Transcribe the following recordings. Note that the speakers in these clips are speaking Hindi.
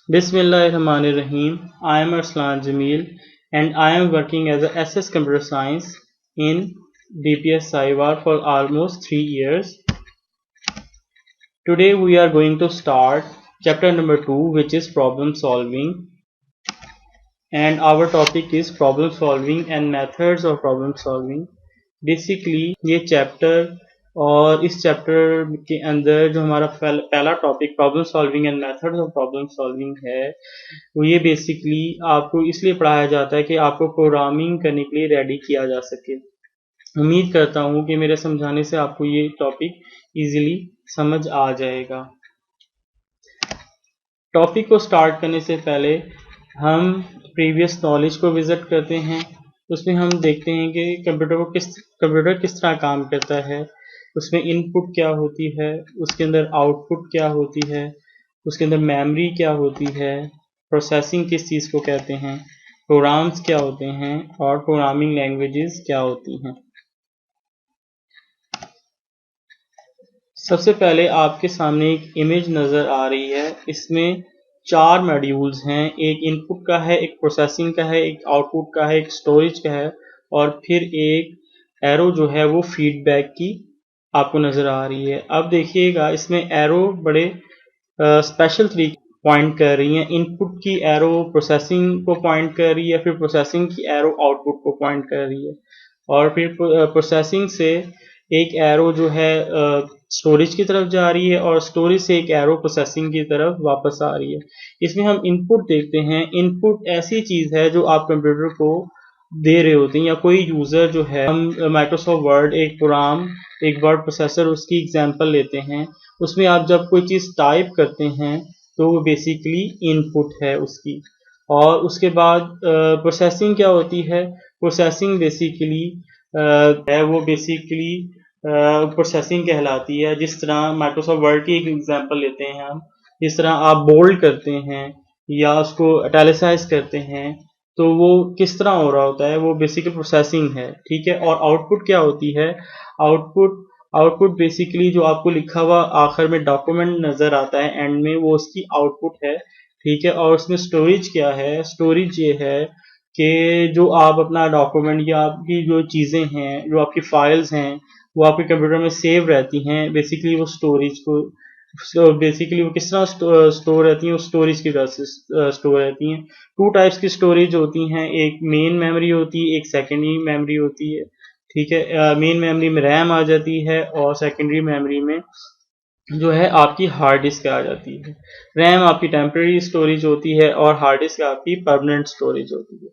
Bismillahirrahmanirrahim. I am Arslan Jamil and I am working as a SS Computer Science in DPS Sahiwal for almost 3 years. Today we are going to start chapter number 2, which is problem solving, and our topic is problem solving and methods of problem solving. Basically ये चैप्टर और इस चैप्टर के अंदर जो हमारा पहला topic problem solving and methods of problem solving है, वो ये बेसिकली आपको इसलिए पढ़ाया जाता है कि आपको प्रोग्रामिंग करने के लिए रेडी किया जा सके। उम्मीद करता हूँ कि मेरे समझाने से आपको ये टॉपिक इजीली समझ आ जाएगा। टॉपिक को स्टार्ट करने से पहले हम प्रीवियस नॉलेज को विजिट करते हैं। उसमें हम देखते हैं कि कंप्यूटर किस तरह काम करता है, उसमें इनपुट क्या होती है, उसके अंदर आउटपुट क्या होती है, उसके अंदर मेमोरी क्या होती है, प्रोसेसिंग किस चीज़ को कहते हैं, प्रोग्राम्स क्या होते हैं और प्रोग्रामिंग लैंग्वेजेस क्या होती हैं। सबसे पहले आपके सामने एक इमेज नज़र आ रही है। इसमें 4 मॉड्यूल्स हैं, एक इनपुट का है, एक प्रोसेसिंग का है, एक आउटपुट का है, एक स्टोरेज का है और फिर एक एरो जो है वो फीडबैक की आपको नज़र आ रही है। अब देखिएगा, इसमें एरो बड़े स्पेशल तरीके पॉइंट कर रही हैं। इनपुट की एरो प्रोसेसिंग को पॉइंट कर रही है, फिर प्रोसेसिंग की एरो आउटपुट को पॉइंट कर रही है और फिर प्रोसेसिंग से एक एरो जो है स्टोरेज की तरफ जा रही है और स्टोरेज से एक एरो प्रोसेसिंग की तरफ वापस आ रही है। इसमें हम इनपुट देखते हैं। इनपुट ऐसी चीज़ है जो आप कंप्यूटर को दे रहे होते हैं, या कोई यूज़र जो है, हम माइक्रोसॉफ्ट वर्ड एक प्रोग्राम, एक वर्ड प्रोसेसर, उसकी एग्जांपल लेते हैं। उसमें आप जब कोई चीज़ टाइप करते हैं तो वो बेसिकली इनपुट है उसकी। और उसके बाद प्रोसेसिंग क्या होती है? प्रोसेसिंग बेसिकली है वो बेसिकली प्रोसेसिंग कहलाती है। जिस तरह माइक्रोसॉफ्ट वर्ड की एक एग्जांपल लेते हैं हम, जिस तरह आप बोल्ड करते हैं या उसको इटैलिसाइज करते हैं, तो वो किस तरह हो रहा होता है, वो बेसिकली प्रोसेसिंग है। ठीक है। और आउटपुट क्या होती है? आउटपुट बेसिकली जो आपको लिखा हुआ आखिर में डॉक्यूमेंट नज़र आता है एंड में, वो उसकी आउटपुट है। ठीक है। और उसमें स्टोरेज क्या है? स्टोरेज ये है कि जो आप अपना डॉक्यूमेंट या आपकी जो चीज़ें हैं, जो आपकी फाइल्स हैं, वो आपके कंप्यूटर में सेव रहती हैं। बेसिकली वो स्टोरेज को बेसिकली वो किस तरह स्टोर रहती हैं? वो स्टोरेज की वजह से स्टोर रहती हैं। 2 टाइप्स की स्टोरेज होती हैं, एक मेन मेमोरी होती है, एक सेकेंडरी मेमोरी होती है। ठीक है। मेन मेमोरी में रैम आ जाती है और सेकेंडरी मेमोरी में जो है आपकी हार्ड डिस्क आ जाती है। रैम आपकी टेम्परेरी स्टोरेज होती है और हार्ड डिस्क आपकी परमानेंट स्टोरेज होती है।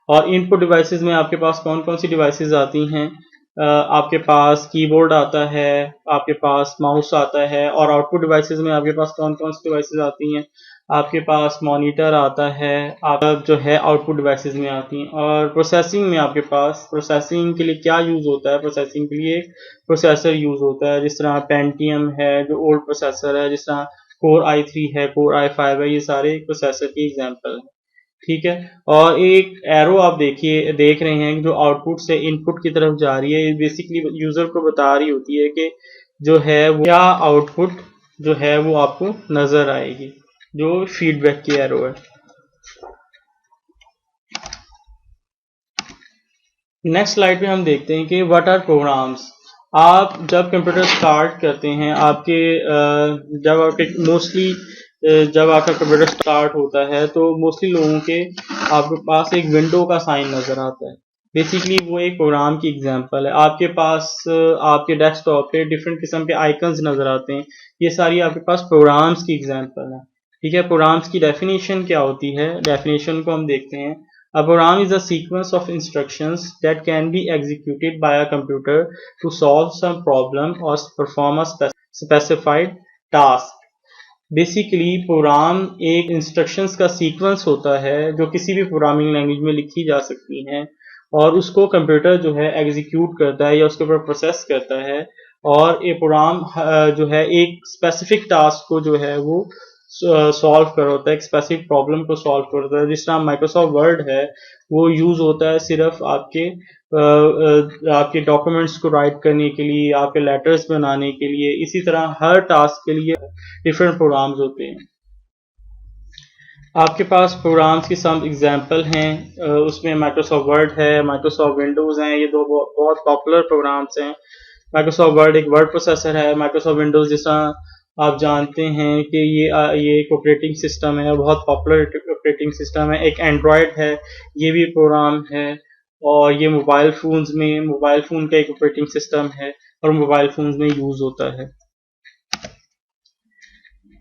और इनपुट डिवाइसेस में आपके पास कौन कौन सी डिवाइसेस आती हैं? आपके पास कीबोर्ड आता है, आपके पास माउस आता है। और आउटपुट डिवाइसेस में आपके पास कौन कौन सी डिवाइसेस आती हैं? आपके पास मॉनिटर आता है, आप जो है आउटपुट डिवाइसेस में आती हैं। और प्रोसेसिंग में आपके पास प्रोसेसिंग के लिए क्या यूज़ होता है? प्रोसेसिंग के लिए प्रोसेसर यूज़ होता है, जिस तरह पेंटियम है जो ओल्ड प्रोसेसर है, जिस तरह कोर i3 है, कोर i5 है, ये सारे प्रोसेसर की एग्जाम्पल हैं। ठीक है। और एक एरो आप देख रहे हैं जो आउटपुट से इनपुट की तरफ जा रही है। ये बेसिकली यूजर को बता रही होती है कि जो है वो क्या आउटपुट जो है वो आपको नजर आएगी, जो फीडबैक की एरो है। नेक्स्ट स्लाइड पे हम देखते हैं कि व्हाट आर प्रोग्राम्स। आप जब कंप्यूटर स्टार्ट करते हैं, जब आपका कंप्यूटर स्टार्ट होता है तो मोस्टली लोगों के आपके पास एक विंडो का साइन नज़र आता है। बेसिकली वो एक प्रोग्राम की एग्जांपल है। आपके पास आपके डेस्कटॉप पे डिफरेंट किस्म के आइकन्स नज़र आते हैं, ये सारी आपके पास प्रोग्राम्स की एग्जांपल है। ठीक है। प्रोग्राम्स की डेफिनेशन क्या होती है? डेफिनेशन को हम देखते हैं। A program is a sequence of instructions that can be executed by a computer to solve some problem or perform a specified task. Basically program एक इंस्ट्रक्शंस का सीक्वेंस होता है जो किसी भी प्रोग्रामिंग लैंग्वेज में लिखी जा सकती हैं, और उसको कंप्यूटर जो है एग्जीक्यूट करता है या उसके ऊपर प्रोसेस करता है। और ये प्रोग्राम जो है एक स्पेसिफिक टास्क को जो है वो सॉल्व कर होता है, एक स्पेसिफिक प्रॉब्लम को सॉल्व करता है। जिस तरह माइक्रोसॉफ्ट वर्ड है वो यूज़ होता है सिर्फ आपके डॉक्यूमेंट्स को राइट करने के लिए, आपके लेटर्स बनाने के लिए। इसी तरह हर टास्क के लिए डिफरेंट प्रोग्राम्स होते हैं। आपके पास प्रोग्राम्स की सम एग्जांपल हैं, उसमें माइक्रोसॉफ्ट वर्ड है, माइक्रोसॉफ्ट विंडोज़ हैं, ये दो बहुत पॉपुलर प्रोग्राम्स हैं। माइक्रोसॉफ्ट वर्ड एक वर्ड प्रोसेसर है। माइक्रोसॉफ्ट विंडोज़ जिस तरह आप जानते हैं कि ये एक ऑपरेटिंग सिस्टम है, बहुत पॉपुलर ऑपरेटिंग सिस्टम है। एक एंड्रॉयड है, ये भी प्रोग्राम है, और ये मोबाइल फ़ोन का एक ऑपरेटिंग सिस्टम है और मोबाइल फ़ोन्स में यूज़ होता है।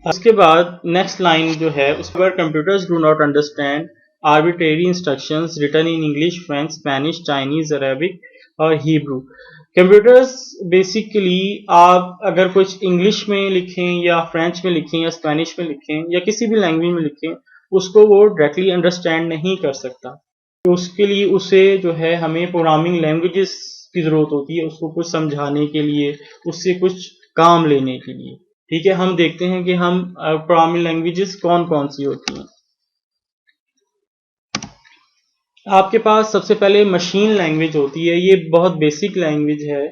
उसके बाद नेक्स्ट लाइन जो है उस पर computers do not understand arbitrary instructions written in English, French, Spanish, Chinese, Arabic और हिब्रू। कंप्यूटर्स बेसिकली आप अगर कुछ इंग्लिश में लिखें या फ्रेंच में लिखें या स्पेनिश में लिखें या किसी भी लैंग्वेज में लिखें, उसको वो डायरेक्टली अंडरस्टैंड नहीं कर सकता। तो उसके लिए उसे जो है हमें प्रोग्रामिंग लैंग्वेजेस की ज़रूरत होती है, उसको कुछ समझाने के लिए, उससे कुछ काम लेने के लिए। ठीक है, हम देखते हैं कि हम प्रोग्रामिंग लैंग्वेजेस कौन कौन सी होती हैं। आपके पास सबसे पहले मशीन लैंग्वेज होती है, ये बहुत बेसिक लैंग्वेज है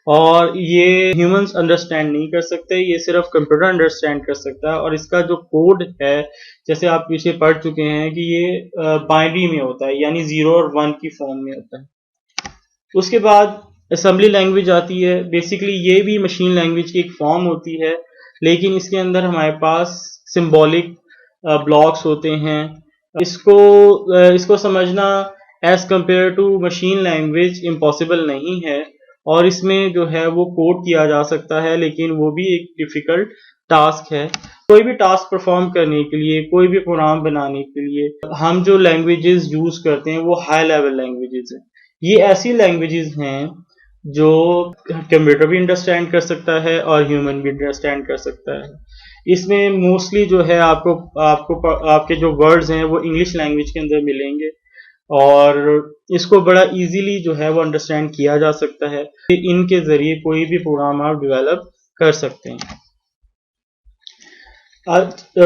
और ये ह्यूमंस अंडरस्टैंड नहीं कर सकते, ये सिर्फ कंप्यूटर अंडरस्टैंड कर सकता है। और इसका जो कोड है, जैसे आप पीछे पढ़ चुके हैं कि ये बाइनरी में होता है, यानी 0 और 1 की फॉर्म में होता है। उसके बाद असेंबली लैंग्वेज आती है। बेसिकली ये भी मशीन लैंग्वेज की एक फॉर्म होती है, लेकिन इसके अंदर हमारे पास सिंबॉलिक ब्लॉक्स होते हैं। इसको समझना as compare to machine language impossible नहीं है, और इसमें जो है वो कोड किया जा सकता है, लेकिन वो भी एक डिफ़िकल्ट टास्क है। कोई भी टास्क परफॉर्म करने के लिए, कोई भी प्रोग्राम बनाने के लिए हम जो लैंग्वेजेस यूज़ करते हैं वो हाई लेवल लैंग्वेजेस हैं। ये ऐसी लैंग्वेजेस हैं जो कंप्यूटर भी अंडरस्टैंड कर सकता है और ह्यूमन भी अंडरस्टैंड कर सकता है। इसमें मोस्टली जो है आपके जो वर्ड्स हैं वो इंग्लिश लैंग्वेज के अंदर मिलेंगे, और इसको बड़ा इजीली जो है वो अंडरस्टैंड किया जा सकता है। इनके ज़रिए कोई भी प्रोग्राम आप डेवलप कर सकते हैं।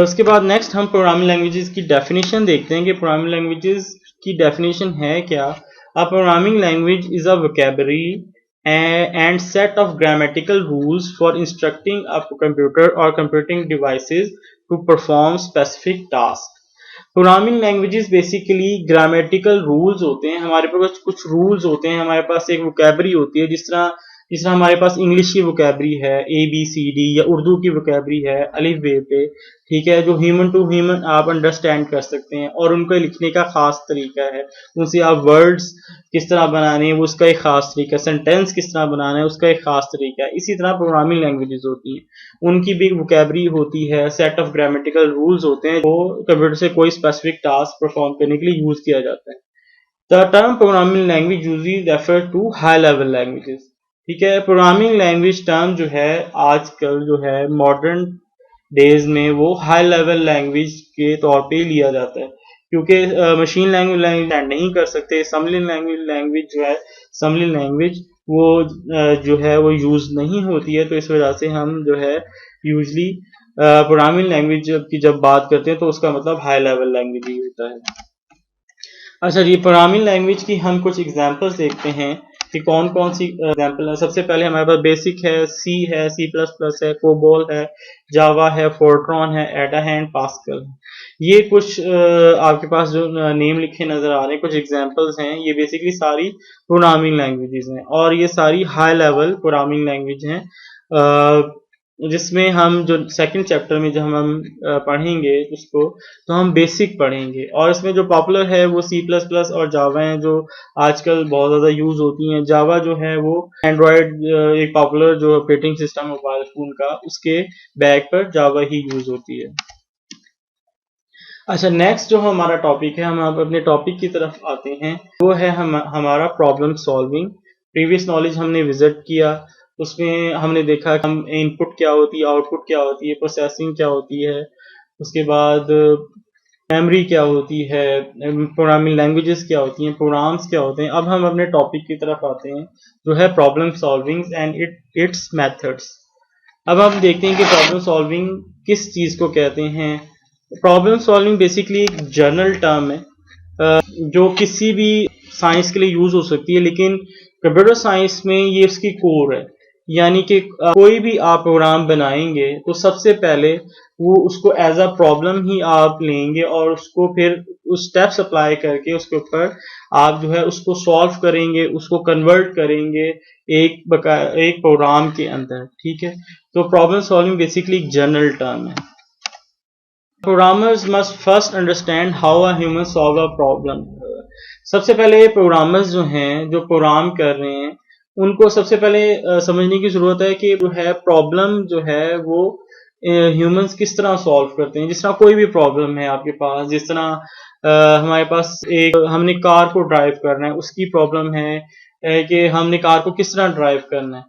उसके बाद नेक्स्ट हम प्रोग्रामिंग लैंग्वेजेस की डेफिनेशन देखते हैं कि प्रोग्रामिंग लैंग्वेजेस की डेफिनेशन है क्या। A programming language is a vocabulary and set of grammatical rules for instructing a computer or computing devices to perform specific tasks. Programming languages basically grammatical rules होते हैं। हमारे पास कुछ रूल्स होते हैं, हमारे पास एक वोकैबुलरी होती है, जिस तरह हमारे पास इंग्लिश की वोकैबुलरी है ABCD, या उर्दू की वोकैबुलरी है अलिफ बे पे, ठीक है, जो ह्यूमन टू ह्यूमन आप अंडरस्टैंड कर सकते हैं, और उनको लिखने का खास तरीका है। उनसे आप वर्ड्स किस तरह बनाने हैं वो उसका एक खास तरीका है, सेंटेंस किस तरह बनाना है उसका एक खास तरीका है। इसी तरह प्रोग्रामिंग लैंग्वेजेस होती हैं, उनकी भी वोकैबुलरी होती है, सेट ऑफ ग्रामेटिकल रूल्स होते हैं, जो कंप्यूटर से कोई स्पेसिफिक टास्क परफॉर्म करने के लिए यूज किया जाता है। The term programming language usually refer to high level languages. ठीक है, प्रोग्रामिंग लैंग्वेज टर्म जो है आजकल जो है मॉडर्न डेज में वो हाई लेवल लैंग्वेज के तौर पे लिया जाता है, क्योंकि मशीन लैंग्वेज नहीं कर सकते। असम्बली लैंग्वेज जो है, असम्बली लैंग्वेज वो जो है वो यूज नहीं होती है, तो इस वजह से हम जो है यूजली प्रोग्रामिंग लैंग्वेज की जब बात करते हैं तो उसका मतलब हाई लेवल लैंग्वेज ही होता है। अच्छा जी, प्रोग्रामिंग लैंग्वेज की हम कुछ एग्जांपल्स देखते हैं कि कौन कौन सी एग्जांपल है। सबसे पहले हमारे पास बेसिक है, C++ है, कोबोल है, जावा है, फोर्ट्रॉन है, एडा है, पास्कल। ये कुछ आपके पास जो नेम लिखे नजर आ रहे हैं, कुछ एग्जांपल्स हैं। ये बेसिकली सारी प्रोग्रामिंग लैंग्वेजेस हैं, और ये सारी हाई लेवल प्रोग्रामिंग लैंग्वेज हैं, जिसमें हम जो सेकंड चैप्टर में जब हम पढ़ेंगे उसको, तो हम बेसिक पढ़ेंगे। और इसमें जो पॉपुलर है वो C++ और जावा हैं, जो आजकल बहुत ज़्यादा यूज़ होती हैं। जावा जो है वो एंड्रॉयड एक पॉपुलर जो ऑपरेटिंग सिस्टम मोबाइल फ़ोन का, उसके बैक पर जावा ही यूज़ होती है। अच्छा, नेक्स्ट जो हमारा टॉपिक है, हम अब अपने टॉपिक की तरफ आते हैं, वो है हमारा प्रॉब्लम सॉल्विंग। प्रीवियस नॉलेज हमने विजिट किया, उसमें हमने देखा कि हम इनपुट क्या होती है, आउटपुट क्या होती है, प्रोसेसिंग क्या होती है, उसके बाद मेमोरी क्या होती है, प्रोग्रामिंग लैंग्वेजेस क्या होती हैं, प्रोग्राम्स क्या होते हैं। अब हम अपने टॉपिक की तरफ आते हैं जो है problem solving and it's methods. अब हम देखते हैं कि प्रॉब्लम सॉल्विंग किस चीज़ को कहते हैं। प्रॉब्लम सॉल्विंग बेसिकली एक जनरल टर्म है जो किसी भी साइंस के लिए यूज़ हो सकती है, लेकिन कंप्यूटर साइंस में ये इसकी कोर है। यानी कि कोई भी आप प्रोग्राम बनाएंगे तो सबसे पहले वो उसको एज अ प्रॉब्लम ही आप लेंगे और उसको फिर उस स्टेप्स अप्लाई करके उसके ऊपर आप जो है उसको सॉल्व करेंगे, उसको कन्वर्ट करेंगे एक प्रोग्राम के अंदर, ठीक है। तो प्रॉब्लम सॉल्विंग बेसिकली एक जनरल टर्म है। Programmers must first understand how a human solve a problem. सबसे पहले प्रोग्रामर्स जो हैं, जो प्रोग्राम कर रहे हैं, उनको सबसे पहले समझने की जरूरत है कि जो है प्रॉब्लम जो है वो ह्यूमंस किस तरह सॉल्व करते हैं। जिस तरह कोई भी प्रॉब्लम है आपके पास, जिस तरह हमारे पास हमने कार को ड्राइव करना है, उसकी प्रॉब्लम है कि हमने कार को किस तरह ड्राइव करना है,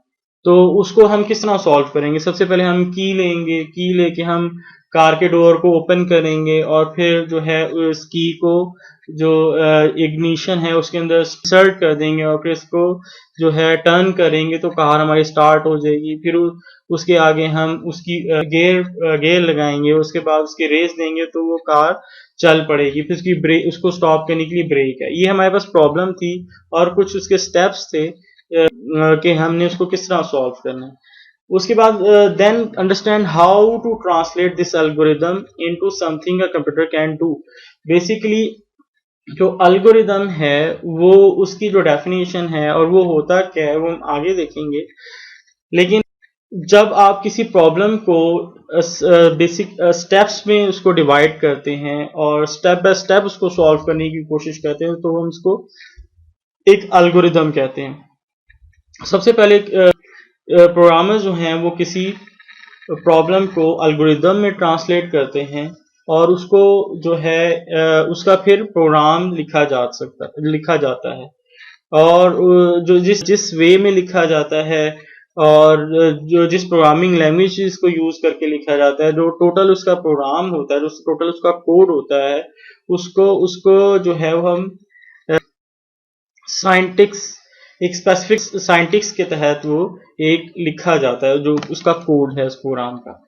तो उसको हम किस तरह सॉल्व करेंगे। सबसे पहले हम की लेंगे, की लेके हम कार के डोर को ओपन करेंगे और फिर जो है उस की को जो इग्निशन है उसके अंदर इंसर्ट कर देंगे और फिर इसको जो है टर्न करेंगे तो कार हमारी स्टार्ट हो जाएगी। फिर उसके आगे हम उसकी गेयर लगाएंगे, उसके बाद उसकी रेस देंगे तो वो कार चल पड़ेगी। फिर उसकी ब्रेक, उसको स्टॉप करने के लिए ब्रेक है। ये हमारे पास प्रॉब्लम थी और कुछ उसके स्टेप्स थे कि हमने उसको किस तरह सॉल्व करना है। उसके बाद then understand how to translate this algorithm into something a computer can do. Basically जो एल्गोरिदम है वो उसकी जो डेफिनेशन है और वो होता क्या है वो हम आगे देखेंगे। लेकिन जब आप किसी प्रॉब्लम को बेसिक स्टेप्स में उसको डिवाइड करते हैं और स्टेप बाय स्टेप उसको सॉल्व करने की कोशिश करते हैं तो हम उसको एक एल्गोरिदम कहते हैं। सबसे पहले प्रोग्रामर जो हैं वो किसी प्रॉब्लम को एल्गोरिदम में ट्रांसलेट करते हैं और उसको जो है उसका फिर प्रोग्राम लिखा जाता है। और जो जिस वे में लिखा जाता है और जो जिस प्रोग्रामिंग लैंग्वेज इसको यूज करके लिखा जाता है, जो टोटल उसका प्रोग्राम होता है, जो टोटल उसका कोड होता है, उसको उसको जो है वो हम साइंटिक्स एक स्पेसिफिक साइंटिक्स के तहत वो एक लिखा जाता है जो उसका कोड है उस प्रोग्राम का।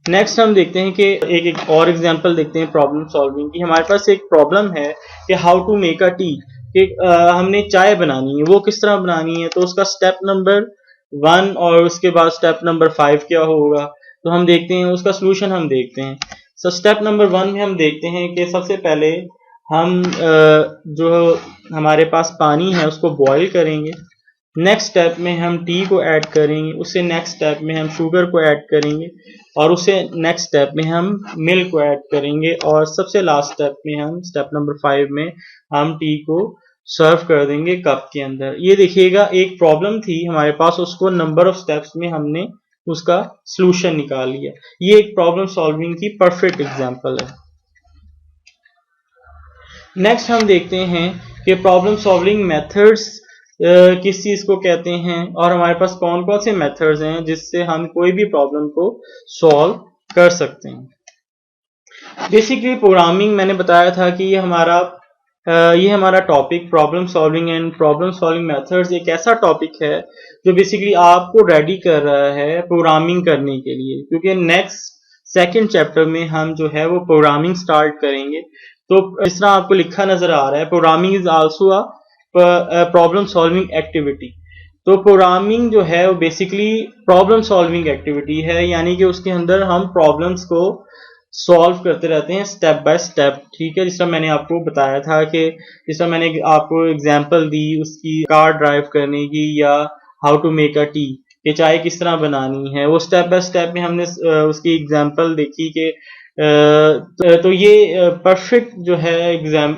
नेक्स्ट हम देखते हैं कि एक और एग्जांपल देखते हैं प्रॉब्लम सॉल्विंग की। हमारे पास एक प्रॉब्लम है कि how to make a tea, कि हमने चाय बनानी है, वो किस तरह बनानी है। तो उसका स्टेप नंबर 1 और उसके बाद स्टेप नंबर 5 क्या होगा, तो हम देखते हैं उसका सोल्यूशन हम देखते हैं। सो स्टेप नंबर 1 में हम देखते हैं कि सबसे पहले हम जो हमारे पास पानी है उसको बॉईल करेंगे। नेक्स्ट स्टेप में हम टी को ऐड करेंगे, उससे नेक्स्ट स्टेप में हम शुगर को ऐड करेंगे और उससे नेक्स्ट स्टेप में हम मिल्क को ऐड करेंगे और सबसे लास्ट स्टेप में हम स्टेप नंबर 5 में हम टी को सर्व कर देंगे कप के अंदर। ये देखिएगा एक प्रॉब्लम थी हमारे पास, उसको नंबर ऑफ स्टेप्स में हमने उसका सॉल्यूशन निकाल लिया। ये एक प्रॉब्लम सॉल्विंग की परफेक्ट एग्जांपल है। नेक्स्ट हम देखते हैं कि प्रॉब्लम सॉल्विंग मेथड्स किस चीज को कहते हैं और हमारे पास कौन कौन से मेथड्स हैं जिससे हम कोई भी प्रॉब्लम को सॉल्व कर सकते हैं। बेसिकली प्रोग्रामिंग मैंने बताया था कि ये हमारा topic problem solving and problem solving methods एक ऐसा टॉपिक है जो बेसिकली आपको रेडी कर रहा है प्रोग्रामिंग करने के लिए, क्योंकि नेक्स्ट सेकंड चैप्टर में हम जो है वो प्रोग्रामिंग स्टार्ट करेंगे। तो इस तरह आपको लिखा नजर आ रहा है, programming is also a problem solving activity. तो प्रोग्रामिंग जो है वो बेसिकली प्रॉब्लम सॉल्विंग एक्टिविटी है, यानी कि उसके अंदर हम प्रॉब्लम्स को सॉल्व करते रहते हैं स्टेप बाय स्टेप, ठीक है। जिस तरह मैंने आपको बताया था कि जिस तरह मैंने आपको एग्जांपल दी उसकी कार ड्राइव करने की या how to make a tea, कि चाय किस तरह बनानी है, वो स्टेप बाय स्टेप में हमने उसकी एग्जांपल देखी कि तो ये परफेक्ट जो है एग्जाम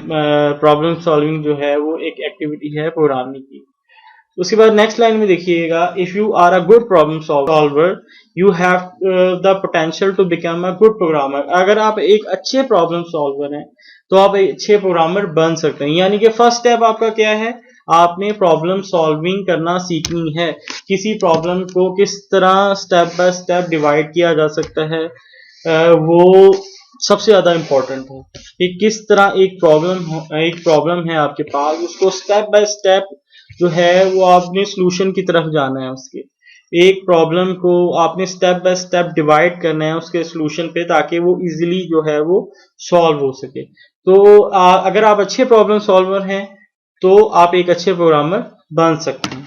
प्रॉब्लम सॉल्विंग जो है वो एक एक्टिविटी है प्रोग्रामिंग की। उसके बाद नेक्स्ट लाइन में देखिएगा, if you are a good problem solver you have the potential to become a good programmer. अगर आप एक अच्छे प्रॉब्लम सॉल्वर हैं तो आप एक अच्छे प्रोग्रामर बन सकते हैं। यानी कि फर्स्ट स्टेप आपका क्या है, आपने प्रॉब्लम सॉल्विंग करना सीखनी है। किसी प्रॉब्लम को किस तरह स्टेप बाय स्टेप डिवाइड किया जा सकता है वो सबसे ज्यादा इम्पोर्टेंट है कि किस तरह एक प्रॉब्लम है आपके पास, उसको स्टेप बाय स्टेप जो है वो आपने सॉल्यूशन की तरफ जाना है। उसके एक प्रॉब्लम को आपने स्टेप बाय स्टेप डिवाइड करना है उसके सॉल्यूशन पे, ताकि वो इजीली जो है वो सॉल्व हो सके। तो अगर आप अच्छे प्रॉब्लम सॉल्वर हैं तो आप एक अच्छे प्रोग्रामर बन सकते हैं।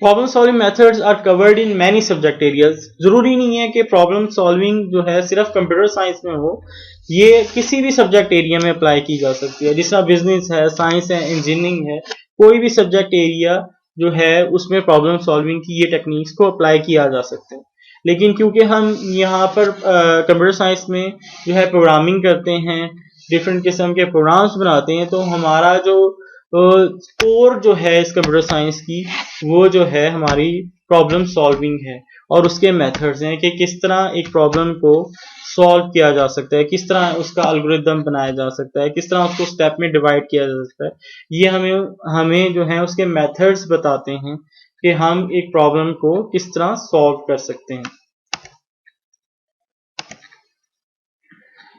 Problem solving methods are covered in many subject areas. जरूरी नहीं है कि प्रॉब्लम सॉल्विंग जो है सिर्फ कंप्यूटर साइंस में हो, ये किसी भी सब्जेक्ट एरिया में अप्लाई की जा सकती है। जिस तरह बिजनेस है, साइंस है, इंजीनियरिंग है, कोई भी सब्जेक्ट एरिया जो है उसमें प्रॉब्लम सॉल्विंग की ये टेक्निक्स को अप्लाई किया जा सकता है। लेकिन क्योंकि हम यहाँ पर कंप्यूटर साइंस में जो है प्रोग्रामिंग करते हैं, डिफरेंट किस्म के प्रोग्राम्स बनाते हैं, तो हमारा जो कोर जो है इस कंप्यूटर साइंस की, वो जो है हमारी प्रॉब्लम सॉल्विंग है और उसके मेथड्स हैं कि किस तरह एक प्रॉब्लम को सॉल्व किया जा सकता है, किस तरह उसका एल्गोरिदम बनाया जा सकता है, किस तरह उसको स्टेप में डिवाइड किया जा सकता है। ये हमें हमें जो है उसके मेथड्स बताते हैं कि हम एक प्रॉब्लम को किस तरह सॉल्व कर सकते हैं।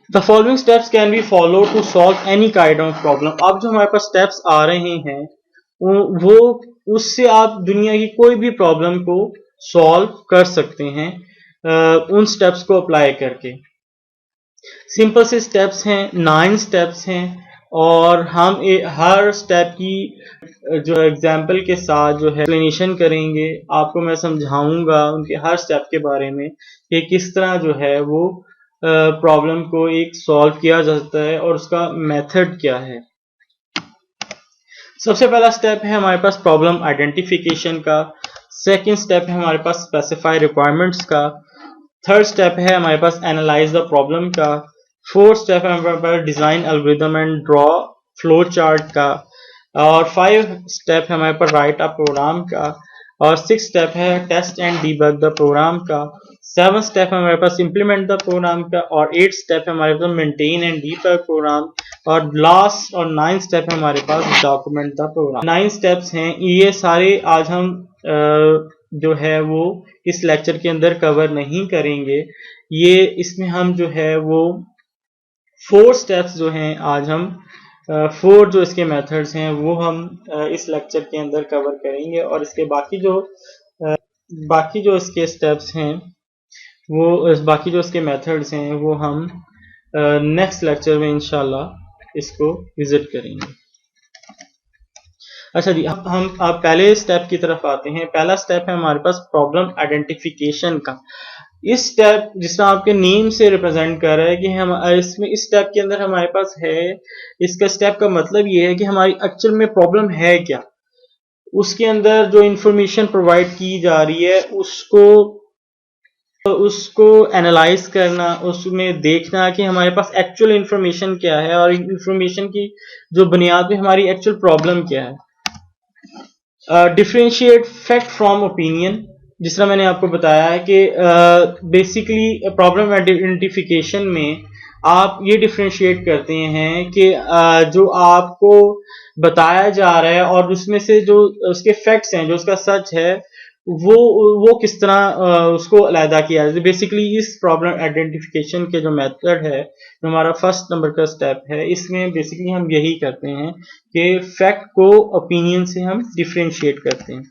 The following steps can be follow to solve any kind of problem. अब जो हमारे पास स्टेप्स आ रहे हैं वो उससे आप दुनिया की कोई भी प्रॉब्लम को सॉल्व कर सकते हैं उन स्टेप्स को अप्लाई करके। सिंपल से स्टेप्स हैं, 9 स्टेप्स हैं और हम हर स्टेप की जो एग्जाम्पल के साथ जो है एक्सप्लेनेशन करेंगे। आपको मैं समझाऊंगा उनके हर स्टेप के बारे में कि किस तरह जो है वो प्रॉब्लम को एक सॉल्व किया जा सकता है और उसका मेथड क्या है। सबसे पहला स्टेप है हमारे पास प्रॉब्लम आइडेंटिफिकेशन का। सेकंड स्टेप है हमारे पास स्पेसिफाई रिक्वायरमेंट्स का। थर्ड स्टेप है हमारे पास एनालाइज द प्रॉब्लम का। फोर्थ स्टेप है हमारे पास design algorithm and draw flow chart का। और 5 स्टेप है हमारे पास राइट अ प्रोग्राम का। और 6 स्टेप है test and debug the program का। 7 स्टेप है हमारे पास इम्प्लीमेंट द प्रोग्राम का। और 8 स्टेप है हमारे पास मेंटेन एंड डीबग प्रोग्राम। और लास्ट और 9 स्टेप है हमारे पास डॉक्यूमेंट द प्रोग्राम। 9 स्टेप्स हैं, ये सारे आज हम जो है वो इस लेक्चर के अंदर कवर नहीं करेंगे। ये इसमें हम जो है वो 4 स्टेप्स जो हैं आज हम 4 जो इसके मेथड्स हैं वो हम इस लेक्चर के अंदर कवर करेंगे और इसके बाकी जो इसके स्टेप्स हैं वो बाकी जो इसके मेथड्स हैं वो हम नेक्स्ट लेक्चर में इंशाल्लाह इसको विजिट करेंगे। अच्छा जी, अब हम पहले स्टेप की तरफ आते हैं। पहला स्टेप है हमारे पास प्रॉब्लम आइडेंटिफिकेशन का। इस स्टेप जिस तरह आपके नेम से रिप्रेजेंट कर रहा है कि हम इसमें इस स्टेप के अंदर हमारे पास है, इसका स्टेप का मतलब ये है कि हमारी एक्चुअल में प्रॉब्लम है क्या, उसके अंदर जो इंफॉर्मेशन प्रोवाइड की जा रही है उसको एनालाइज करना, उसमें देखना कि हमारे पास एक्चुअल इंफॉर्मेशन क्या है और इंफॉर्मेशन की जो बुनियाद पे हमारी एक्चुअल प्रॉब्लम क्या है। डिफरेंशिएट फैक्ट फ्रॉम ओपिनियन, जिस तरह मैंने आपको बताया है कि बेसिकली प्रॉब्लम आइडेंटिफिकेशन में आप ये डिफरेंशिएट करते हैं कि जो आपको बताया जा रहा है और उसमें से जो उसके फैक्ट्स हैं, जो उसका सच है, वो किस तरह उसको अलहदा किया जाए। बेसिकली इस प्रॉब्लम आइडेंटिफिकेशन के जो मेथड है, जो हमारा फर्स्ट नंबर का स्टेप है, इसमें बेसिकली हम यही करते हैं कि फैक्ट को ओपिनियन से हम डिफरेंशिएट करते हैं।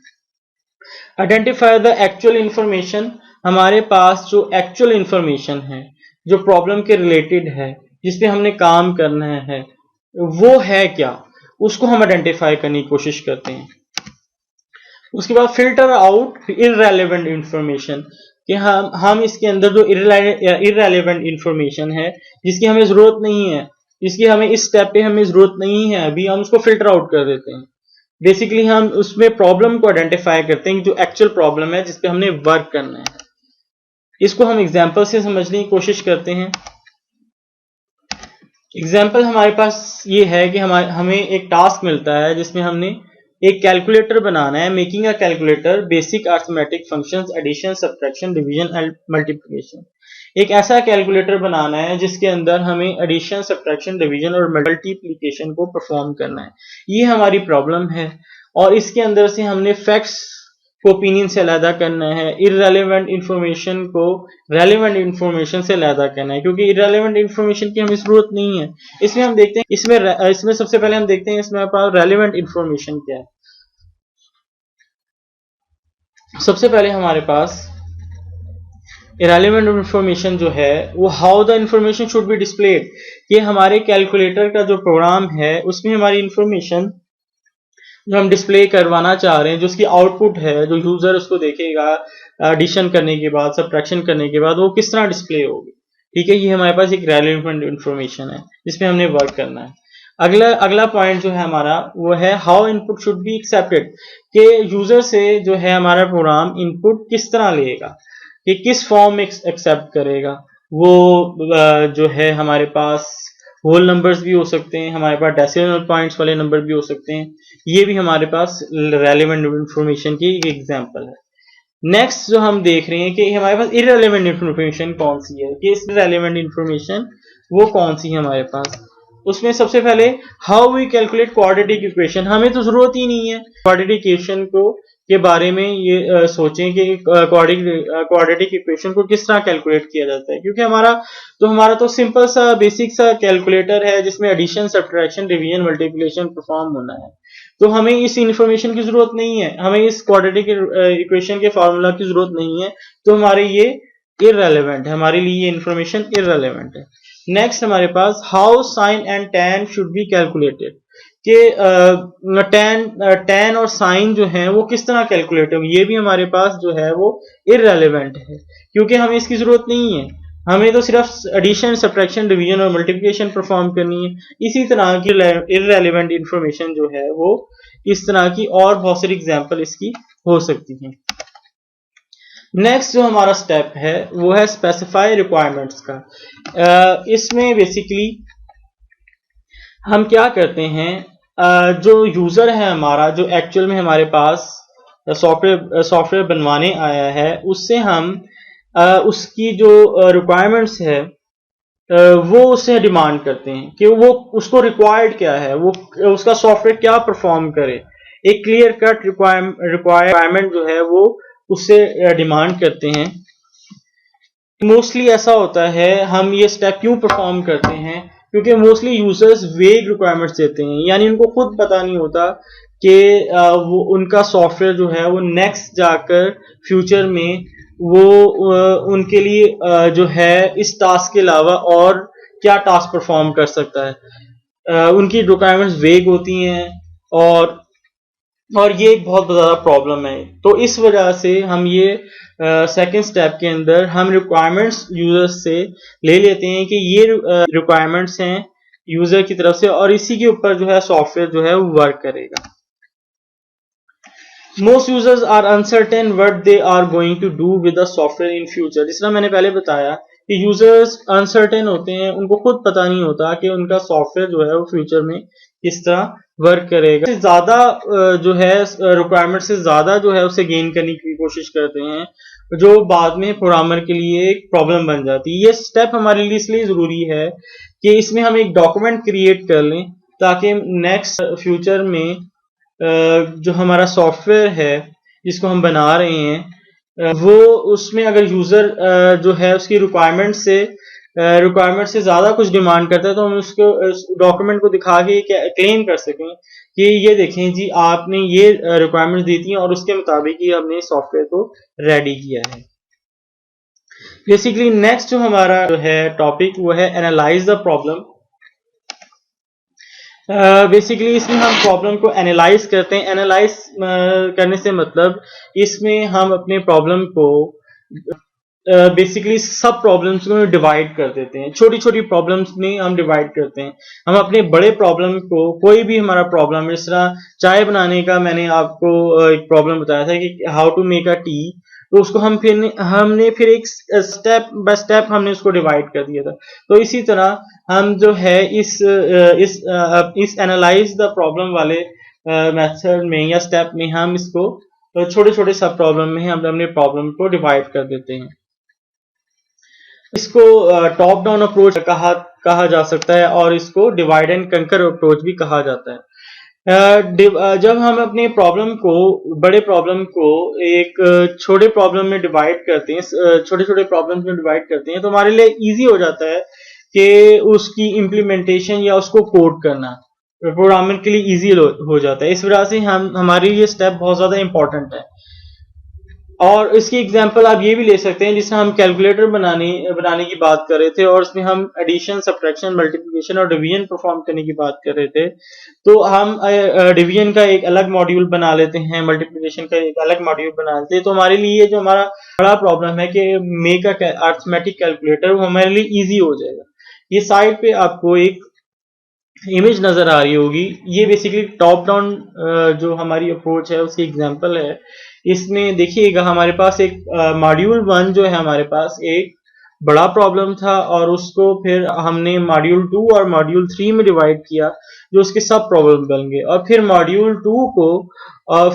आइडेंटिफाई द एक्चुअल इंफॉर्मेशन, हमारे पास जो एक्चुअल इंफॉर्मेशन है जो प्रॉब्लम के रिलेटेड है, जिस पे हमने काम करना है, वो है क्या, उसको हम आइडेंटिफाई करने की कोशिश करते हैं। उसके बाद फिल्टर आउट इररेलेवेंट इंफॉर्मेशन, कि हम इसके अंदर जो इररेलेवेंट इंफॉर्मेशन है, जिसकी हमें जरूरत नहीं है, जिसकी हमें इस स्टेप पे हमें जरूरत नहीं है अभी, हम उसको फिल्टर आउट कर देते हैं। बेसिकली हम उसमें प्रॉब्लम को आइडेंटिफाई करते हैं, जो एक्चुअल प्रॉब्लम है जिस पे हमने वर्क करना है। इसको हम एग्जांपल से समझने की कोशिश करते हैं। एग्जांपल हमारे पास ये है कि हमें एक टास्क मिलता है जिसमें हमने एक कैलकुलेटर बनाना है। Making a calculator basic arithmetic functions, addition, subtraction, division and multiplication. एक ऐसा कैलकुलेटर बनाना है जिसके अंदर हमें एडिशन, सब्ट्रैक्शन, डिवीजन और मल्टीप्लिकेशन को परफॉर्म करना है। ये हमारी प्रॉब्लम है और इसके अंदर से हमने फैक्ट्स को ओपिनियन से अलहदा करना है, इररेलेवेंट इंफॉर्मेशन को रेलेवेंट इंफॉर्मेशन से अलहदा करना है, क्योंकि इररेलेवेंट इंफॉर्मेशन की हमें जरूरत नहीं है। इसमें हम देखते हैं इसमें सबसे पहले हम देखते हैं इसमें पास रेलेवेंट इंफॉर्मेशन क्या है। सबसे पहले हमारे पास इररेलेवेंट इंफॉर्मेशन जो है वो how the information should be displayed, कि हमारे कैलकुलेटर का जो प्रोग्राम है उसमें हमारी इंफॉर्मेशन जो हम डिस्प्ले करवाना चाह रहे हैं, जो उसकी आउटपुट है, जो यूजर उसको देखेगा एडिशन करने के बाद, सब्ट्रैक्शन करने के बाद, वो किस तरह डिस्प्ले होगी। ठीक है, ये हमारे पास एक रेलेवेंट इंफॉर्मेशन है जिसमें हमने वर्क करना है। अगला पॉइंट जो है हमारा वो है how input should be accepted, कि यूजर से जो है हमारा प्रोग्राम इनपुट किस तरह लेगा, कि किस फॉर्म में एक्सेप्ट करेगा। वो जो है हमारे पास होल नंबर्स भी हो सकते हैं, हमारे पास डेसिमल पॉइंट्स वाले नंबर भी हो सकते हैं। ये भी हमारे पास रेलेवेंट इंफॉर्मेशन की एक एग्जांपल है। नेक्स्ट जो हम देख रहे हैं कि हमारे पास इररेलेवेंट इंफॉर्मेशन कौन सी है, कि इररेलेवेंट इंफॉर्मेशन वो कौन सी है हमारे पास। उसमें सबसे पहले how we calculate quadratic equation, हमें तो जरूरत ही नहीं है क्वाड्रेटिक इक्वेशन को के बारे में ये सोचें कि क्वाड्रेटिक इक्वेशन को किस तरह कैलकुलेट किया जाता है, क्योंकि हमारा तो सिंपल सा बेसिक सा कैलकुलेटर है जिसमें addition, subtraction, division, multiplication perform होना है। तो हमें इस इंफॉर्मेशन की जरूरत नहीं है, हमें इस क्वाड्रेटिक इक्वेशन के फार्मूला की जरूरत नहीं है, तो हमारे ये इररेलेवेंट है, हमारे लिए ये इंफॉर्मेशन इररेलेवेंट है। नेक्स्ट हमारे पास how sine and tan should be calculated, कि टैन और साइन जो है वो किस तरह कैलकुलेट होंगे, ये भी हमारे पास जो है वो इररेलेवेंट है, क्योंकि हमें इसकी जरूरत नहीं है, हमें तो सिर्फ एडिशन, सब्ट्रैक्शन, डिवीजन और मल्टीप्लिकेशन परफॉर्म करनी है। इसी तरह की इररेलेवेंट इंफॉर्मेशन जो है वो इस तरह की और बहुत सारी एग्जांपल इसकी हो सकती हैं। नेक्स्ट जो हमारा स्टेप है वो है स्पेसिफाई रिक्वायरमेंट्स का। इसमें बेसिकली हम क्या करते हैं, जो यूजर है हमारा, जो एक्चुअल में हमारे पास सॉफ्टवेयर बनवाने आया है, उससे हम उसकी जो रिक्वायरमेंट्स है वो उससे डिमांड करते हैं कि वो उसको रिक्वायर्ड क्या है, वो उसका सॉफ्टवेयर क्या परफॉर्म करे। एक क्लियर कट रिक्वायरमेंट जो है वो उससे डिमांड करते हैं। मोस्टली ऐसा होता है, हम ये स्टेप क्यों परफॉर्म करते हैं, क्योंकि मोस्टली यूजर्स वेग रिक्वायरमेंट्स देते हैं, यानी उनको खुद पता नहीं होता कि वो उनका सॉफ्टवेयर जो है वो नेक्स्ट जाकर फ्यूचर में वो उनके लिए जो है इस टास्क के अलावा और क्या टास्क परफॉर्म कर सकता है। उनकी रिक्वायरमेंट्स वेग होती हैं और ये एक बहुत ज़्यादा प्रॉब्लम है। तो इस वजह से हम ये सेकेंड स्टेप के अंदर हम रिक्वायरमेंट्स यूजर्स से ले लेते हैं कि ये रिक्वायरमेंट्स हैं यूजर की तरफ से, और इसी के ऊपर जो है सॉफ्टवेयर जो है वो वर्क करेगा। Most users are uncertain what they are going to do with the software in future. जिस तरह मैंने पहले बताया कि यूजर्स अनसर्टेन होते हैं, उनको खुद पता नहीं होता कि उनका सॉफ्टवेयर जो है वो फ्यूचर में किस तरह वर्क करेगा। ज्यादा जो है रिक्वायरमेंट से ज्यादा जो है उसे गेन करने की कोशिश करते हैं, जो बाद में प्रोग्रामर के लिए एक प्रॉब्लम बन जाती है। ये स्टेप हमारे लिए इसलिए जरूरी है कि इसमें हम एक डॉक्यूमेंट क्रिएट कर लें, ताकि नेक्स्ट फ्यूचर में जो हमारा सॉफ्टवेयर है जिसको हम बना रहे हैं, वो उसमें अगर यूजर जो है उसकी रिक्वायरमेंट से ज्यादा कुछ डिमांड करता है, तो हम उसको डॉक्यूमेंट को दिखा के क्लेम कर सकें कि ये देखें जी, आपने ये रिक्वायरमेंट दी थी और उसके मुताबिक ही हमने सॉफ्टवेयर को रेडी किया है। बेसिकली नेक्स्ट जो हमारा जो है टॉपिक वो है एनालाइज द प्रॉब्लम। बेसिकली इसमें हम प्रॉब्लम को एनालाइज करते हैं। एनालाइज करने से मतलब इसमें हम अपने प्रॉब्लम को बेसिकली सब प्रॉब्लम्स को डिवाइड कर देते हैं, छोटी छोटी प्रॉब्लम्स में हम डिवाइड करते हैं। हम अपने बड़े प्रॉब्लम को, कोई भी हमारा प्रॉब्लम, इस तरह चाय बनाने का मैंने आपको एक प्रॉब्लम बताया था कि how to make a tea, तो उसको हमने फिर एक स्टेप बाय स्टेप हमने उसको डिवाइड कर दिया था। तो इसी तरह हम जो है इस एनालाइज द प्रॉब्लम वाले मेथड में या स्टेप में हम इसको छोटे छोटे सब प्रॉब्लम में हम अपने प्रॉब्लम को डिवाइड कर देते हैं। इसको टॉप डाउन अप्रोच कहा जा सकता है और इसको डिवाइड एंड कंकर अप्रोच भी कहा जाता है। जब हम अपने प्रॉब्लम को, बड़े प्रॉब्लम को एक छोटे प्रॉब्लम में डिवाइड करते हैं, छोटे छोटे प्रॉब्लम्स में डिवाइड करते हैं, तो हमारे लिए इजी हो जाता है कि उसकी इम्प्लीमेंटेशन या उसको कोड करना प्रोग्रामर के लिए इजी हो जाता है। इस वजह से हमारे लिए स्टेप बहुत ज्यादा इंपॉर्टेंट है। और इसकी एग्जांपल आप ये भी ले सकते हैं, जिसमें हम कैलकुलेटर बनाने की बात कर रहे थे और उसमें हम एडिशन, सब्ट्रैक्शन, मल्टीप्लिकेशन और डिवीजन परफॉर्म करने की बात कर रहे थे। तो हम डिवीजन का एक अलग मॉड्यूल बना लेते हैं, मल्टीप्लिकेशन का एक अलग मॉड्यूल बना लेते हैं। तो हमारे लिए जो हमारा बड़ा प्रॉब्लम है कि मेक अ अरिथमेटिक कैलकुलेटर, वो हमारे लिए ईजी हो जाएगा। ये साइड पे आपको एक इमेज नजर आ रही होगी, ये बेसिकली टॉप डाउन जो हमारी अप्रोच है उसकी एग्जांपल है। इसमें देखिएगा हमारे पास एक मॉड्यूल 1 जो है, हमारे पास एक बड़ा प्रॉब्लम था और उसको फिर हमने मॉड्यूल 2 और मॉड्यूल 3 में डिवाइड किया, जो उसके सब प्रॉब्लम बन गए। और फिर मॉड्यूल 2 को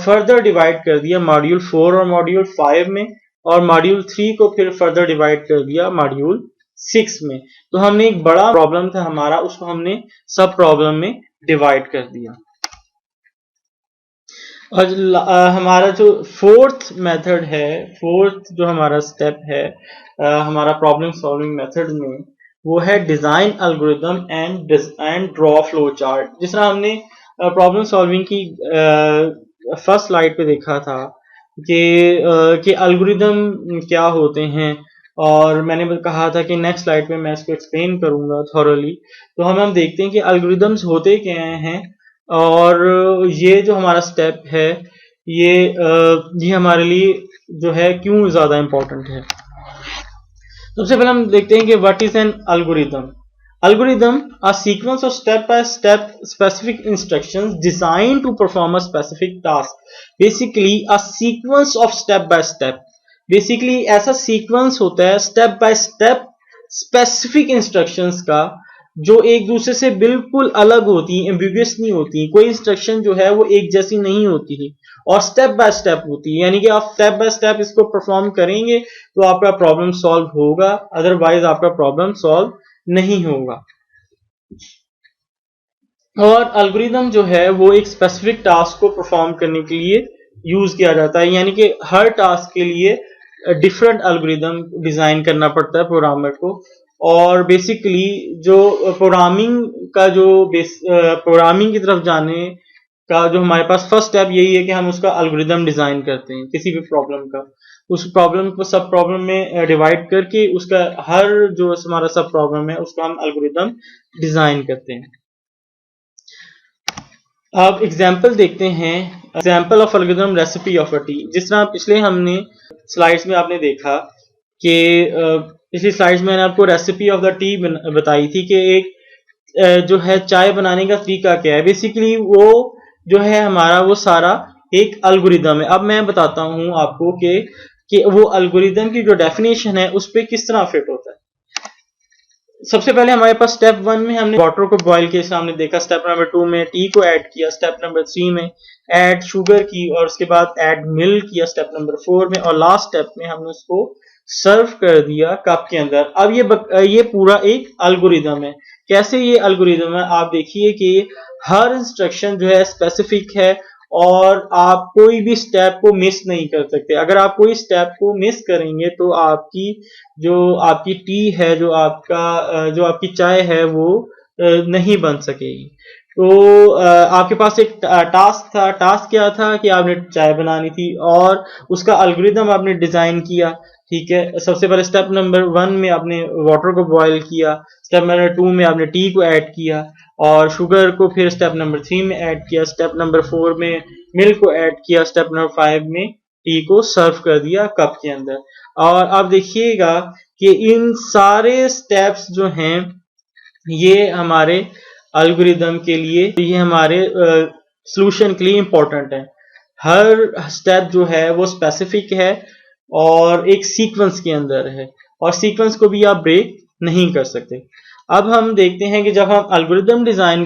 फर्दर डिवाइड कर दिया मॉड्यूल 4 और मॉड्यूल 5 में, और मॉड्यूल 3 को फिर फर्दर डिवाइड कर दिया मॉड्यूल 6 में। तो हमने एक बड़ा प्रॉब्लम था हमारा, उसको हमने सब प्रॉब्लम में डिवाइड कर दिया। और हमारा जो फोर्थ मेथड है, फोर्थ जो हमारा स्टेप है हमारा प्रॉब्लम सॉल्विंग मेथड में, वो है design algorithm and draw flow chart. जिस तरह हमने प्रॉब्लम सॉल्विंग की फर्स्ट स्लाइड पे देखा था कि एल्गोरिथम क्या होते हैं, और मैंने कहा था कि नेक्स्ट स्लाइड पे मैं इसको एक्सप्लेन करूंगा थॉरली। तो हम देखते हैं कि एल्गोरिथम्स होते क्या हैं, और ये जो हमारा स्टेप है ये हमारे लिए जो है क्यों ज्यादा इंपॉर्टेंट है। सबसे पहले हम देखते हैं कि what is an algorithm. Algorithm, a sequence of step-by-step specific instructions designed to perform a specific task. Basically, a sequence of step-by-step. Basically, ऐसा sequence होता है step by step specific instructions का, जो एक दूसरे से बिल्कुल अलग होती है, एम्बिगुअस नहीं होती। कोई इंस्ट्रक्शन जो है वो एक जैसी नहीं होती है और स्टेप बाय स्टेप होती है, यानी कि आप स्टेप बाय स्टेप इसको परफॉर्म करेंगे तो आपका प्रॉब्लम सॉल्व होगा, अदरवाइज आपका प्रॉब्लम सॉल्व नहीं होगा। और एल्गोरिथम जो है वो एक स्पेसिफिक टास्क को परफॉर्म करने के लिए यूज किया जाता है, यानी कि हर टास्क के लिए डिफरेंट एल्गोरिथम डिजाइन करना पड़ता है प्रोग्रामर को। और बेसिकली जो प्रोग्रामिंग का जो प्रोग्रामिंग की तरफ जाने का जो हमारे पास फर्स्ट स्टेप यही है कि हम उसका एल्गोरिथम डिजाइन करते हैं किसी भी प्रॉब्लम का। उस प्रॉब्लम को सब प्रॉब्लम में डिवाइड करके उसका हर जो हमारा सब प्रॉब्लम है उसका हम एल्गोरिथम डिजाइन करते हैं। अब एग्जाम्पल देखते हैं, example of algorithm recipe of a T. जिस तरह पिछले हमने स्लाइड्स में आपने देखा कि पिछली स्लाइड्स में मैंने आपको रेसिपी ऑफ द टी बताई थी कि एक जो है चाय बनाने का तरीका क्या है। बेसिकली वो जो है हमारा वो सारा एक एल्गोरिथम है। अब मैं बताता हूं आपको कि वो एल्गोरिथम की जो डेफिनेशन है उस पर किस तरह फिट होता है। सबसे पहले हमारे पास स्टेप 1 में हमने वाटर को बॉईल किया, सामने देखा। स्टेप नंबर 2 में टी को ऐड किया। स्टेप नंबर 3 में ऐड शुगर की, और उसके बाद ऐड मिल्क किया स्टेप नंबर 4 में, और लास्ट स्टेप में हमने उसको सर्व कर दिया कप के अंदर। अब ये पूरा एक एल्गोरिथम है। कैसे ये एल्गोरिथम है, आप देखिए कि हर इंस्ट्रक्शन जो है स्पेसिफिक है और आप कोई भी स्टेप को मिस नहीं कर सकते। अगर आप कोई स्टेप को मिस करेंगे तो आपकी टी है, जो आपकी चाय है, वो नहीं बन सकेगी। तो आपके पास एक टास्क था। टास्क क्या था कि आपने चाय बनानी थी और उसका एल्गोरिथम आपने डिजाइन किया। ठीक है, सबसे पहले स्टेप नंबर 1 में आपने वाटर को बॉईल किया। स्टेप नंबर 2 में आपने टी को ऐड किया और शुगर को फिर स्टेप नंबर 3 में ऐड किया। स्टेप नंबर 4 में मिल्क को ऐड किया। स्टेप नंबर 5 में टी को सर्व कर दिया कप के अंदर। और आप देखिएगा कि इन सारे स्टेप्स जो हैं ये हमारे एल्गोरिथम के लिए, ये हमारे सॉल्यूशन के लिए इंपॉर्टेंट है। हर स्टेप जो है वो स्पेसिफिक है और एक सीक्वेंस के अंदर है, और सीक्वेंस को भी आप ब्रेक नहीं कर सकते। अब हम देखते हैं कि जब हम एल्गोरिथम डिजाइन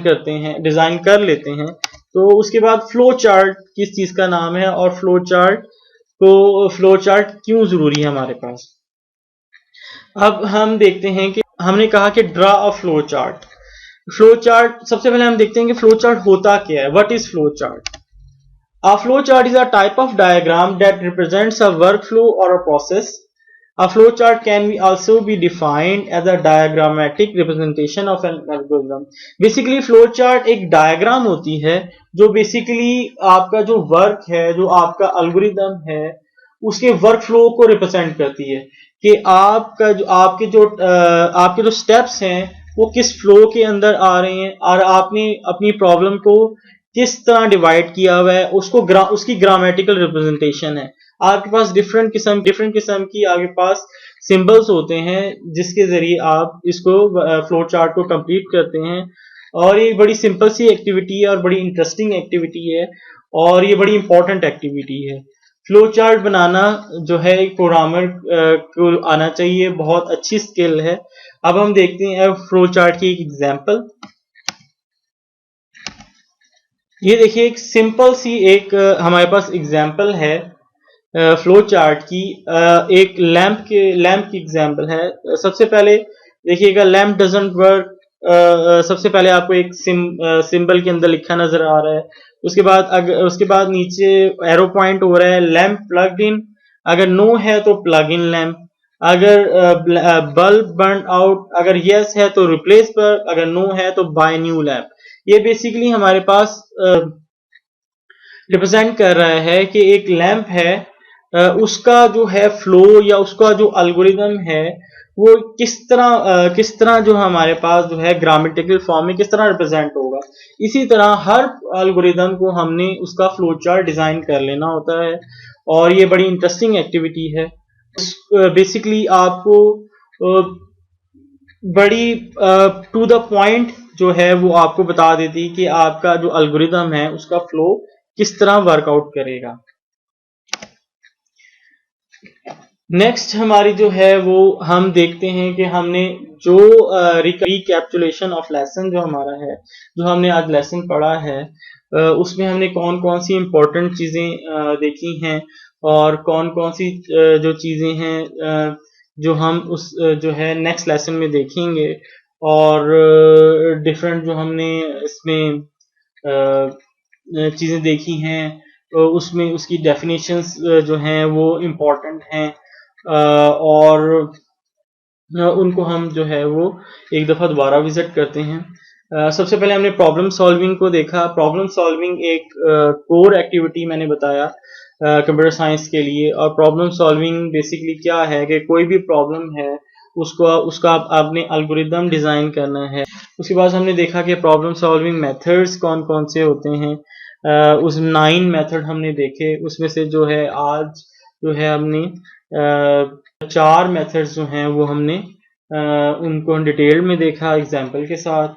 कर लेते हैं, तो उसके बाद फ्लो चार्ट किस चीज का नाम है और फ्लो चार्ट क्यों जरूरी है हमारे पास। अब हम देखते हैं कि हमने कहा कि draw a flow chart. Flow chart, सबसे पहले हम देखते हैं कि फ्लो चार्ट होता क्या है। What is flow chart? A flowchart is a type of diagram that represents a workflow or a process. A flowchart can also be defined as a diagrammatic representation of an algorithm. Basically, flowchart एक डायग्राम होती है जो बेसिकली आपका जो वर्क है, जो आपका एल्गोरिथम है, उसके वर्क फ्लो को रिप्रेजेंट करती है कि आपका जो आपके जो स्टेप्स हैं वो किस फ्लो के अंदर आ रहे हैं और आपने अपनी प्रॉब्लम को किस तरह डिवाइड किया हुआ है, उसकी ग्रामेटिकल रिप्रेजेंटेशन है। आपके पास डिफरेंट किस्म की आपके पास सिंबल्स होते हैं जिसके जरिए आप इसको फ्लो चार्ट को कंप्लीट करते हैं। और ये बड़ी सिंपल सी एक्टिविटी है और बड़ी इंटरेस्टिंग एक्टिविटी है और ये बड़ी इंपॉर्टेंट एक्टिविटी है। फ्लो चार्ट बनाना जो है एक प्रोग्रामर को आना चाहिए, बहुत अच्छी स्किल है। अब हम देखते हैं फ्लो चार्ट की एक एग्जांपल। ये देखिए एक सिंपल सी एक हमारे पास एग्जांपल है फ्लो चार्ट की। एक लैंप की एग्जांपल है। सबसे पहले देखिएगा लैंप डजंट वर्क। सबसे पहले आपको एक सिंबल के अंदर लिखा नजर आ रहा है। उसके बाद नीचे एरो पॉइंट हो रहा है लैंप प्लग्ड इन। अगर नो है तो प्लग इन लैंप। अगर बल्ब बर्न आउट, अगर यस है तो रिप्लेस बल्ब, अगर नो है तो बाय न्यू लैंप। ये बेसिकली हमारे पास रिप्रेजेंट कर रहा है कि एक लैंप है, उसका जो है फ्लो या उसका जो एल्गोरिदम है वो किस तरह जो हमारे पास जो है ग्रामेटिकल फॉर्म में किस तरह रिप्रेजेंट होगा। इसी तरह हर एल्गोरिदम को हमने उसका फ्लो चार्ट डिजाइन कर लेना होता है और ये बड़ी इंटरेस्टिंग एक्टिविटी है। बेसिकली आपको बड़ी टू द पॉइंट जो है वो आपको बता देती कि आपका जो एल्गोरिदम है उसका फ्लो किस तरह वर्कआउट करेगा। नेक्स्ट हमारी जो है वो हम देखते हैं कि हमने जो रिकैप्चुलेशन ऑफ लेसन जो हमारा है, जो हमने आज लेसन पढ़ा है, उसमें हमने कौन कौन सी इंपॉर्टेंट चीजें देखी हैं और कौन कौन सी जो चीजें हैं जो हम उस जो है नेक्स्ट लेसन में देखेंगे। और डिफरेंट जो हमने इसमें चीजें देखी हैं तो उसमें उसकी डेफिनेशंस जो हैं वो इम्पोर्टेंट हैं और उनको हम जो है वो एक दफ़ा दोबारा विजिट करते हैं। सबसे पहले हमने प्रॉब्लम सॉल्विंग को देखा। प्रॉब्लम सॉल्विंग एक कोर एक्टिविटी मैंने बताया कंप्यूटर साइंस के लिए। और प्रॉब्लम सॉल्विंग बेसिकली क्या है कि कोई भी प्रॉब्लम है उसका आपने एल्गोरिदम डिज़ाइन करना है। उसके बाद हमने देखा कि प्रॉब्लम सॉल्विंग मेथड्स कौन कौन से होते हैं। उस 9 मेथड हमने देखे, उसमें से जो है आज जो है हमने 4 मेथड्स जो हैं वो हमने उनको डिटेल में देखा एग्जाम्पल के साथ।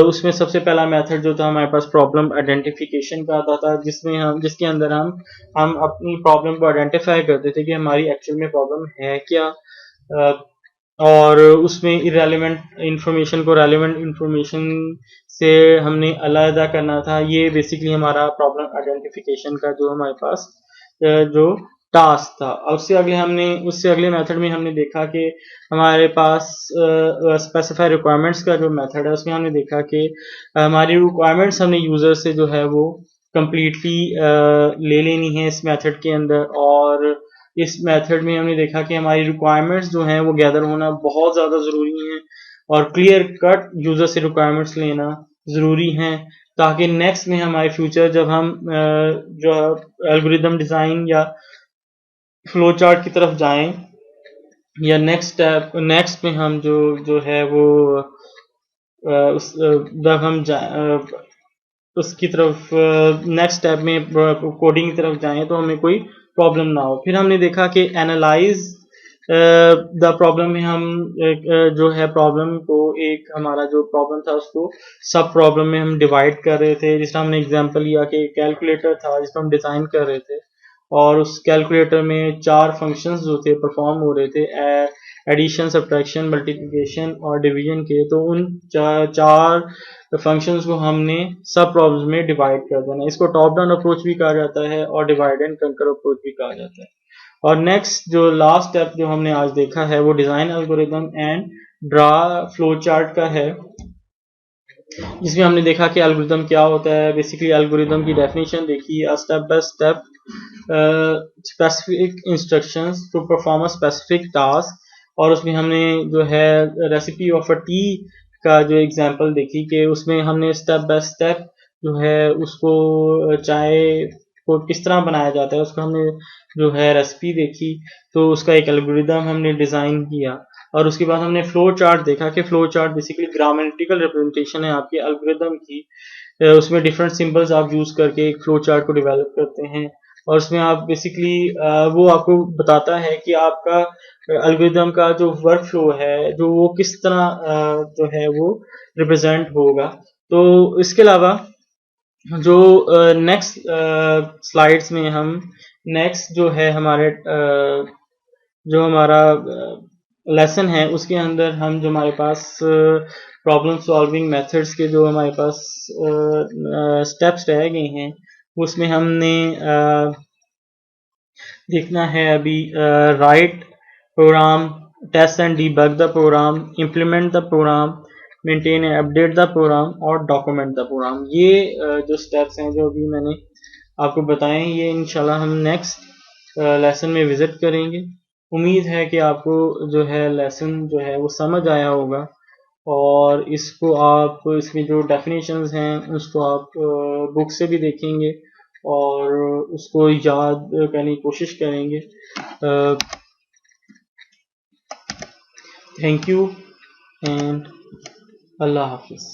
उसमें सबसे पहला मेथड जो था हमारे पास प्रॉब्लम आइडेंटिफिकेशन का आता था, जिसके अंदर हम अपनी प्रॉब्लम को आइडेंटिफाई करते थे कि हमारी एक्चुअल में प्रॉब्लम है क्या। और उसमें इरेलीवेंट इंफॉर्मेशन को रेलेवेंट इंफॉर्मेशन से हमने अलग करना था। ये बेसिकली हमारा प्रॉब्लम आइडेंटिफिकेशन का जो हमारे पास जो टास्क था। उससे अगले मेथड में हमने देखा कि हमारे पास स्पेसिफाई रिक्वायरमेंट्स का जो मेथड है उसमें हमने देखा कि हमारी रिक्वायरमेंट्स हमने यूजर से जो है वो कंप्लीटली ले लेनी है इस मेथड के अंदर। और इस मेथड में हमने देखा कि हमारी रिक्वायरमेंट्स जो हैं वो गैदर होना बहुत ज़्यादा ज़रूरी है और क्लियर कट यूजर से रिक्वायरमेंट्स लेना ज़रूरी है, ताकि नेक्स्ट में हमारे फ्यूचर जब हम जो एल्गोरिदम डिज़ाइन या फ्लो चार्ट की तरफ जाएं या नेक्स्ट में हम जो है वो जब हम उसकी तरफ नेक्स्ट स्टेप में कोडिंग की तरफ जाएं तो हमें कोई प्रॉब्लम ना हो। फिर हमने देखा कि एनालाइज द प्रॉब्लम में हम जो है प्रॉब्लम को एक हमारा जो प्रॉब्लम था उसको सब प्रॉब्लम में हम डिवाइड कर रहे थे। जिसका हमने एग्जांपल लिया कि कैलकुलेटर था जिसको हम डिज़ाइन कर रहे थे और उस कैलकुलेटर में 4 फंक्शंस जो थे परफॉर्म हो रहे थे, एडिशन, सब्ट्रैक्शन, मल्टीप्लिकेशन और डिवीजन के। तो उन 4 फंक्शंस को हमने सब प्रॉब्लम्स में डिवाइड कर देना। इसको टॉप डाउन अप्रोच भी कहा जाता है और डिवाइड एंड कंकर अप्रोच भी कहा जाता है। और नेक्स्ट जो लास्ट स्टेप जो हमने आज देखा है वो design algorithm and draw flow chart का है, जिसमें हमने देखा कि एल्गोरिदम क्या होता है। बेसिकली एल्गोरिदम की डेफिनेशन देखी, step by step specific instructions to perform a specific task. और उसमें हमने जो है रेसिपी ऑफ अ टी का जो एग्जांपल देखी कि उसमें हमने स्टेप बाय स्टेप जो है उसको चाय को किस तरह बनाया जाता है उसका हमने जो है रेसिपी देखी, तो उसका एक एल्गोरिदम हमने डिज़ाइन किया और उसके बाद हमने फ्लो चार्ट देखा कि flow chart basically grammatical representation है आपके एल्गोरिदम की। उसमें डिफरेंट सिंबल्स आप यूज़ करके एक फ्लो चार्ट को डेवलप करते हैं और उसमें आप बेसिकली वो आपको बताता है कि आपका एल्गोरिदम का जो वर्क फ्लो है जो वो किस तरह जो है वो रिप्रेजेंट होगा। तो इसके अलावा जो नेक्स्ट स्लाइड्स में हम नेक्स्ट जो है हमारे जो हमारा लेसन है उसके अंदर हम जो हमारे पास प्रॉब्लम सॉल्विंग मेथड्स के जो हमारे पास स्टेप्स रह गए हैं उसमें हमने देखना है अभी write program, test and debug the program, implement the program, maintain and update the program और डॉक्यूमेंट द प्रोग्राम। ये जो स्टेप्स हैं जो अभी मैंने आपको बताए हैं ये इंशाल्लाह हम नेक्स्ट लेसन में विजिट करेंगे। उम्मीद है कि आपको जो है लेसन जो है वो समझ आया होगा और इसको आप इसकी जो डेफिनेशंस हैं उसको आप बुक से भी देखेंगे और उसको याद करने की कोशिश करेंगे। थैंक यू एंड अल्लाह हाफिज़।